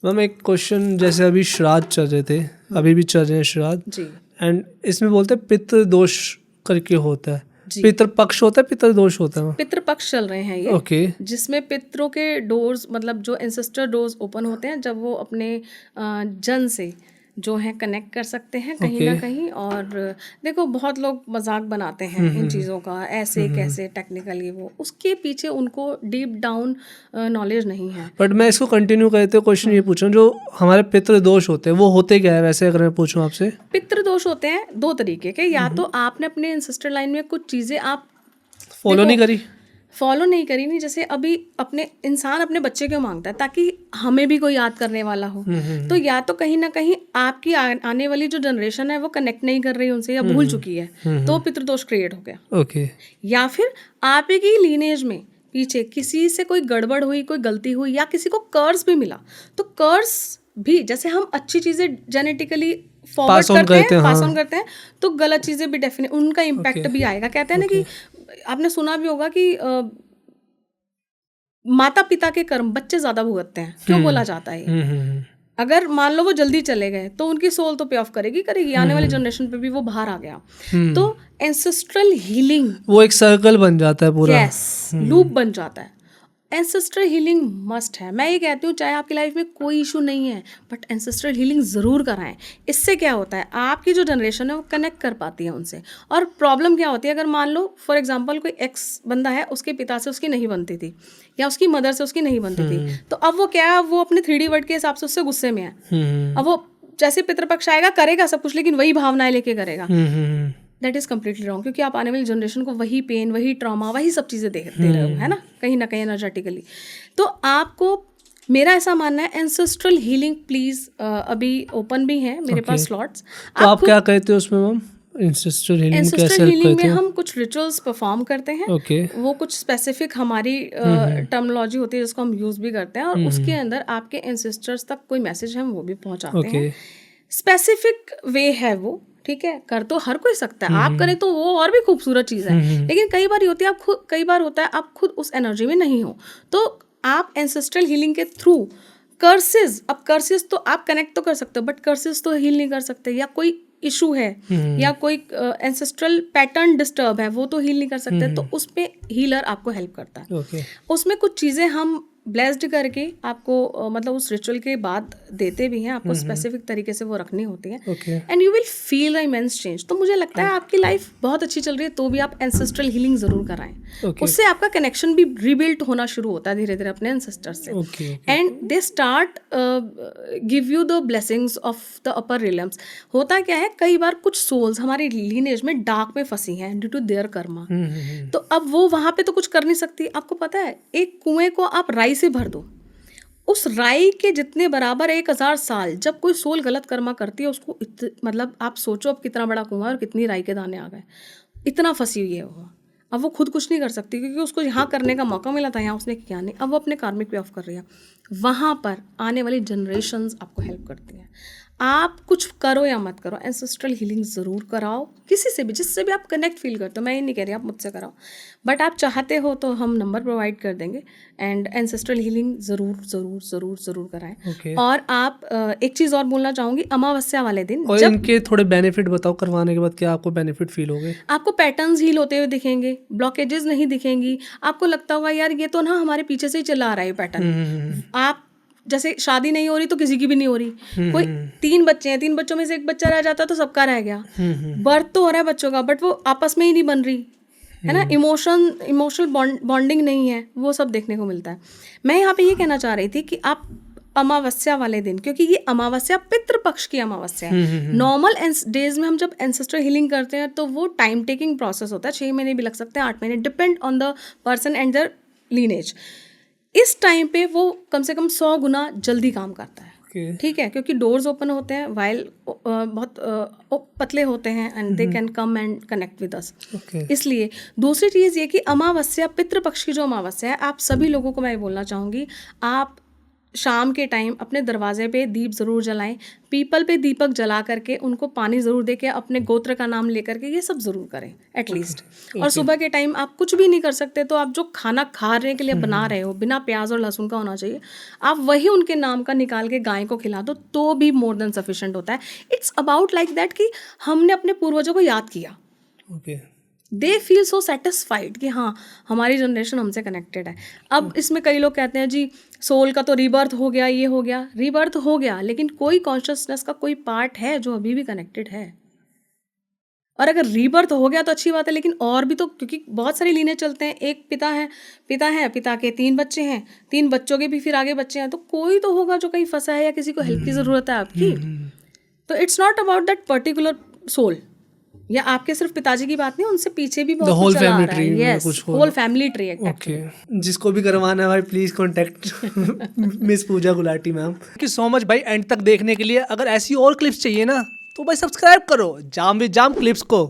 Ma'am एक question, जैसे अभी श्राद्ध चल रहे थे, अभी भी चल रहे हैं श्राद्ध, जी एंड इसमें बोलते हैं पितृ दोष करके होता है, जी। पितृ पक्ष होता है, पितृ दोष होता है? पितृपक्ष चल रहे हैं ये, ओके जिसमें पितरों के डोर्स, मतलब जो एंसेस्टर डोर्स ओपन होते हैं जब वो अपने जन से जो है कनेक्ट कर सकते हैं कहीं ना Okay. कहीं। और देखो बहुत लोग मजाक बनाते हैं इन चीज़ों का, ऐसे कैसे टेक्निकली, वो उसके पीछे उनको डीप डाउन नॉलेज नहीं है। बट मैं इसको कंटिन्यू करते हुए क्वेश्चन ये पूछ रहा हूँ, जो हमारे पितृ दोष होते हैं वो होते क्या है वैसे, अगर मैं पूछूं आपसे? पितृदोष होते हैं दो तरीके के, या तो आपने अपने एंसेस्टर लाइन में कुछ चीज़ें आप फॉलो नहीं करी? फॉलो नहीं करी, नहीं जैसे अभी अपने इंसान अपने बच्चे को मांगता है ताकि हमें भी कोई याद करने वाला हो, तो या तो कहीं ना कहीं आपकी आने वाली जो जनरेशन है वो कनेक्ट नहीं कर रही उनसे या भूल चुकी है, तो पितृदोष क्रिएट हो गया। ओके। या फिर आप ही की लीनेज में पीछे किसी से कोई गड़बड़ हुई, कोई गलती हुई, या किसी को कर्स भी मिला, तो कर्स भी, जैसे हम अच्छी चीजें जेनेटिकली फॉरवर्ड करते हैं, पास ऑन करते हैं, तो गलत चीजें भी डेफिनेट उनका इम्पैक्ट भी आएगा। कहते हैं ना कि आपने सुना भी होगा कि माता पिता के कर्म बच्चे ज्यादा भुगतते हैं। क्यों बोला जाता है ये? अगर मान लो वो जल्दी चले गए तो उनकी सोल तो पे ऑफ करेगी, आने वाली जनरेशन पे भी वो बाहर आ गया, तो एंसेस्ट्रल हीलिंग वो एक सर्कल बन जाता है पूरा। यस, लूप बन जाता है। एंसेस्ट्रल हीलिंग मस्ट है। मैं ये कहती हूँ चाहे आपकी लाइफ में कोई इशू नहीं है, बट एंसेस्ट्रल हीलिंग ज़रूर कराएं। इससे क्या होता है, आपकी जो जनरेशन है वो कनेक्ट कर पाती है उनसे। और प्रॉब्लम क्या होती है, अगर मान लो फॉर एग्जांपल कोई एक्स बंदा है, उसके पिता से उसकी नहीं बनती थी या उसकी मदर से उसकी नहीं बनती थी, तो अब वो क्या है, वो अपने 3D वर्ड के हिसाब से उससे गुस्से में है। अब वो जैसे पितृपक्ष आएगा करेगा सब कुछ, लेकिन वही भावनाएं लेके करेगा। दैट इज़ कम्प्लीटली रॉन्ग, क्योंकि आप आने वाली जनरेशन को वही पेन, वही ट्रॉमा, वही सब चीज़ें दे रहे हो, है ना, कहीं ना कहीं एनर्जेटिकली। तो आपको, मेरा ऐसा मानना है, एंसेस्ट्रल हीलिंग प्लीज़, अभी ओपन भी है मेरे पास स्लॉट्स। तो आप क्या कहते हो उसमें मैम, एंसेस्ट्रल हीलिंग कैसे हेल्प एंसेस्ट्रल हीलिंग में करते हो? हम कुछ रिचुअल्स परफॉर्म करते हैं। ओके। वो कुछ स्पेसिफिक हमारी टर्मिनोलॉजी होती है जिसको हम यूज़ भी करते हैं, और उसके अंदर आपके एंसेस्टर्स तक कोई मैसेज हम वो भी पहुंचाते हैं। स्पेसिफिक वे है वो, ठीक है, कर तो हर कोई सकता है, आप करें तो वो और भी खूबसूरत चीज़ है। लेकिन कई बार होती है आप खुद, कई बार होता है आप खुद उस एनर्जी में नहीं हो, तो आप एंसेस्ट्रल हीलिंग के थ्रू कर्सेस, अब कर्सेस तो आप कनेक्ट तो कर सकते हो, बट कर्सेस तो हील नहीं कर सकते। या कोई इशू है या कोई एंसेस्ट्रल पैटर्न डिस्टर्ब है, वो तो हील नहीं कर सकते, तो उस पे हीलर आपको हेल्प करता है। ओके। उसमें कुछ चीज़ें हम ब्लेस्ड करके आपको मतलब उस रिचुअल के बाद देते भी हैं, आपको स्पेसिफिक तरीके से वो रखनी होती है, and you will feel a immense change. तो मुझे लगता है आपकी लाइफ बहुत अच्छी चल रही है तो भी आप एंसेस्ट्रल हीलिंग ज़रूर कराएं। उससे आपका कनेक्शन भी रीबिल्ड होना शुरू होता है धीरे धीरे अपने एंसेस्टर से, and they start give you the blessings of the upper realms. होता क्या है, कई बार कुछ सोल्स हमारी लीनेज में डार्क में फंसी हैं ड्यू टू देयर कर्मा, तो अब वो वहाँ पे तो कुछ कर नहीं सकती। आपको पता है, एक कुएं को आप राई से भर दो, उस राई के जितने बराबर 1000 साल जब कोई सोल गलत कर्मा करती है उसको मतलब आप सोचो अब कितना बड़ा कुआं और कितनी राई के दाने आ गए, इतना फंसी हुई है वो। अब वो खुद कुछ नहीं कर सकती क्योंकि उसको यहाँ करने का मौका मिला था, यहाँ उसने किया नहीं, अब वो अपने कार्मिक पे ऑफ कर रही है। वहाँ पर आने वाली जनरेशन्स आपको हेल्प करती हैं। आप कुछ करो या मत करो, एंसेस्ट्रल हीलिंग ज़रूर कराओ, किसी से भी, जिससे भी आप कनेक्ट फील करते हो। मैं ये नहीं कह रही आप मुझसे कराओ, बट आप चाहते हो तो हम नंबर प्रोवाइड कर देंगे, एंड एंसेस्ट्रल हीलिंग ज़रूर ज़रूर ज़रूर ज़रूर कराएं। और आप एक चीज़ और बोलना चाहूँगी, अमावस्या वाले दिन और इनके थोड़े बेनिफिट बताओ, करवाने के बाद क्या आपको बेनिफिट फील होंगे? आपको पैटर्न्स हील होते हुए दिखेंगे, ब्लॉकेजेस नहीं दिखेंगी, आपको लगता होगा यार ये तो ना हमारे पीछे से ही चला आ रहा है पैटर्न। आप जैसे शादी नहीं हो रही तो किसी की भी नहीं हो रही, कोई 3 बच्चे हैं, 3 बच्चों में से एक बच्चा रह जाता तो सबका रह गया। बर्थ तो हो रहा है बच्चों का, बट वो आपस में ही नहीं बन रही है ना, इमोशनल बॉन्डिंग नहीं है, वो सब देखने को मिलता है। मैं यहाँ पे ये कहना चाह रही थी कि आप अमावस्या वाले दिन, क्योंकि ये अमावस्या पितृपक्ष की अमावस्या है। नॉर्मल डेज में हम जब एंसेस्ट्रल हीलिंग करते हैं तो वो टाइम टेकिंग प्रोसेस होता है, 6 महीने भी लग सकते हैं, 8 महीने, depend on the person and their lineage. इस टाइम पे वो कम से कम 100 गुना जल्दी काम करता है, ठीक है, क्योंकि डोर्स ओपन होते हैं, वाइल बहुत पतले होते हैं, and they can come and connect with us. इसलिए दूसरी चीज़ ये कि अमावस्या, पितृपक्ष की जो अमावस्या है, आप सभी लोगों को मैं बोलना चाहूँगी, आप शाम के टाइम अपने दरवाजे पे दीप ज़रूर जलाएं, पीपल पे दीपक जला करके उनको पानी ज़रूर दे के अपने गोत्र का नाम लेकर के ये सब ज़रूर करें एटलीस्ट। और सुबह के टाइम आप कुछ भी नहीं कर सकते तो आप जो खाना खाने के लिए बना रहे हो बिना प्याज और लहसुन का होना चाहिए, आप वही उनके नाम का निकाल के गाय को खिला दो तो भी मोर देन सफिशिएंट होता है। इट्स अबाउट लाइक दैट कि हमने अपने पूर्वजों को याद किया। Okay, they feel so satisfied कि हाँ हमारी जनरेशन हमसे कनेक्टेड है। अब इसमें कई लोग कहते हैं जी सोल का तो रीबर्थ हो गया, ये हो गया, रीबर्थ हो गया, लेकिन कोई कॉन्शियसनेस का कोई पार्ट है जो अभी भी कनेक्टेड है। और अगर रीबर्थ हो गया तो अच्छी बात है, लेकिन और भी तो, क्योंकि बहुत सारी लीनेज चलते हैं, एक पिता के 3 बच्चे हैं, 3 बच्चों के भी फिर आगे बच्चे हैं, तो कोई तो होगा जो कहीं फंसा है या किसी को हेल्प की ज़रूरत है आपकी। तो it's not about that particular soul, या आपके सिर्फ पिताजी की बात नहीं, उनसे पीछे भी बहुत कुछ चला आ रहा है। Yes, whole family tree. Okay, जिसको भी करवाना है भाई please contact miss Pooja Gulati ma'am. Thank you so much भाई एंड तक देखने के लिए। अगर ऐसी और क्लिप्स चाहिए ना तो भाई सब्सक्राइब करो जाम विद जाम क्लिप्स को।